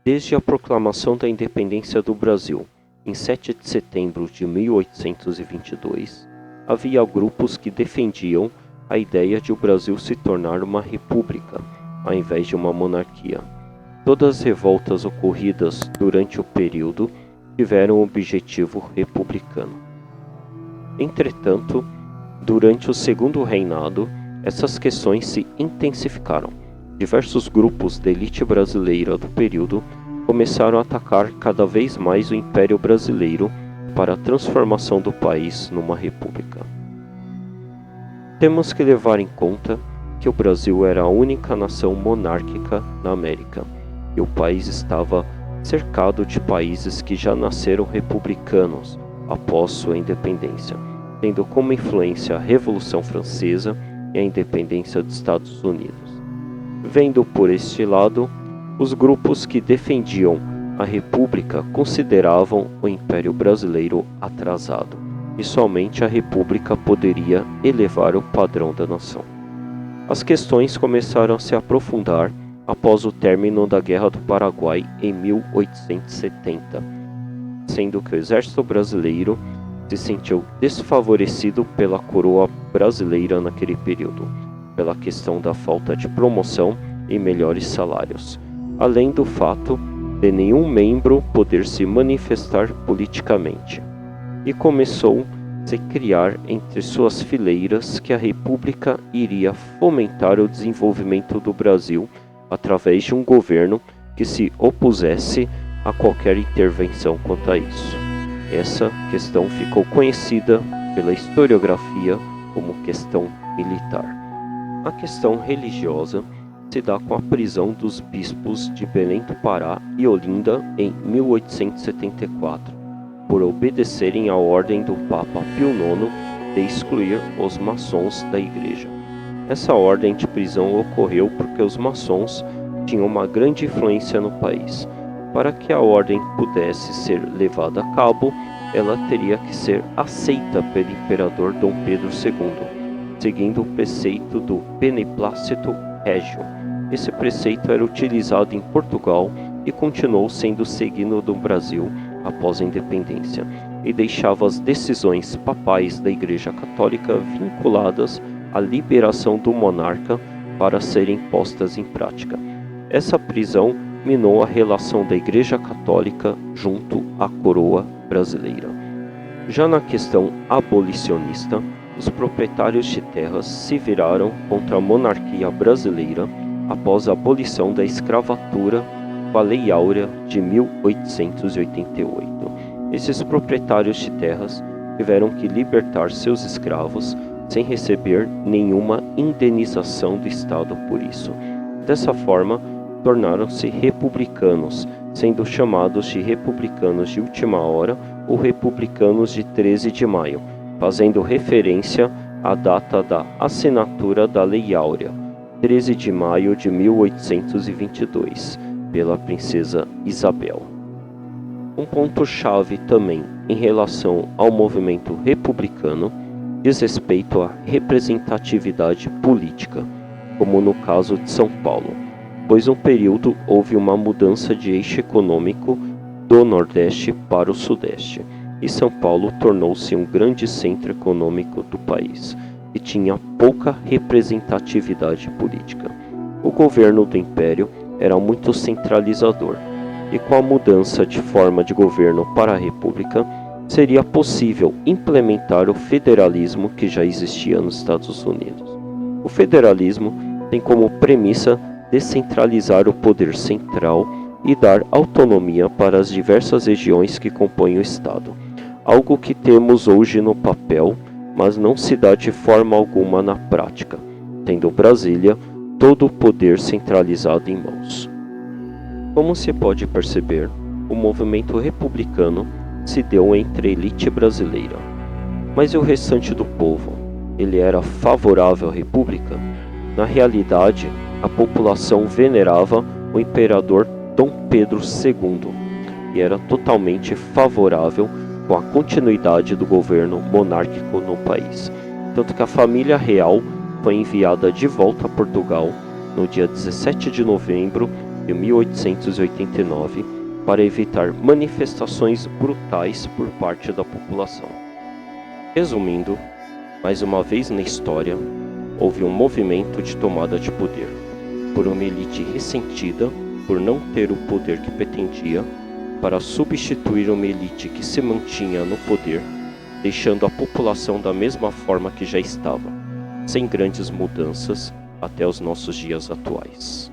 Desde a proclamação da independência do Brasil, em 7 de setembro de 1822, havia grupos que defendiam a ideia de o Brasil se tornar uma república, ao invés de uma monarquia. Todas as revoltas ocorridas durante o período tiveram o objetivo republicano. Entretanto, durante o segundo reinado, essas questões se intensificaram. Diversos grupos da elite brasileira do período começaram a atacar cada vez mais o Império Brasileiro para a transformação do país numa república. Temos que levar em conta que o Brasil era a única nação monárquica na América, e o país estava cercado de países que já nasceram republicanos após sua independência, tendo como influência a Revolução Francesa e a independência dos Estados Unidos. Vendo por este lado, os grupos que defendiam a República consideravam o Império Brasileiro atrasado, e somente a República poderia elevar o padrão da nação. As questões começaram a se aprofundar após o término da Guerra do Paraguai em 1870, sendo que o exército brasileiro se sentiu desfavorecido pela coroa brasileira naquele período, pela questão da falta de promoção e melhores salários, além do fato de nenhum membro poder se manifestar politicamente, e começou a se criar entre suas fileiras que a República iria fomentar o desenvolvimento do Brasil através de um governo que se opusesse a qualquer intervenção quanto a isso. Essa questão ficou conhecida pela historiografia como questão militar. A questão religiosa se dá com a prisão dos bispos de Belém do Pará e Olinda em 1874, por obedecerem à ordem do Papa Pio IX de excluir os maçons da Igreja. Essa ordem de prisão ocorreu porque os maçons tinham uma grande influência no país. Para que a ordem pudesse ser levada a cabo, ela teria que ser aceita pelo imperador Dom Pedro II, seguindo o preceito do Beneplácito Régio. Esse preceito era utilizado em Portugal e continuou sendo seguido no Brasil após a independência, e deixava as decisões papais da Igreja Católica vinculadas à liberação do monarca para serem postas em prática. Essa prisão minou a relação da Igreja Católica junto à coroa brasileira. Já na questão abolicionista, os proprietários de terras se viraram contra a monarquia brasileira após a abolição da escravatura com a Lei Áurea de 1888. Esses proprietários de terras tiveram que libertar seus escravos sem receber nenhuma indenização do Estado por isso. Dessa forma, tornaram-se republicanos, sendo chamados de republicanos de última hora ou republicanos de 13 de maio, fazendo referência à data da assinatura da Lei Áurea, 13 de maio de 1822, pela princesa Isabel. Um ponto-chave também em relação ao movimento republicano diz respeito à representatividade política, como no caso de São Paulo, pois um período houve uma mudança de eixo econômico do Nordeste para o Sudeste, e São Paulo tornou-se um grande centro econômico do país, e tinha pouca representatividade política. O governo do Império era muito centralizador, e com a mudança de forma de governo para a República, seria possível implementar o federalismo que já existia nos Estados Unidos. O federalismo tem como premissa descentralizar o poder central e dar autonomia para as diversas regiões que compõem o Estado, algo que temos hoje no papel, mas não se dá de forma alguma na prática, tendo Brasília todo o poder centralizado em mãos. Como se pode perceber, o movimento republicano se deu entre a elite brasileira. Mas e o restante do povo? Ele era favorável à república? Na realidade, a população venerava o imperador Dom Pedro II e era totalmente favorável com a continuidade do governo monárquico no país. Tanto que a família real foi enviada de volta a Portugal no dia 17 de novembro de 1889 para evitar manifestações brutais por parte da população. Resumindo, mais uma vez na história, houve um movimento de tomada de poder, por uma elite ressentida por não ter o poder que pretendia, para substituir uma elite que se mantinha no poder, deixando a população da mesma forma que já estava, sem grandes mudanças até os nossos dias atuais.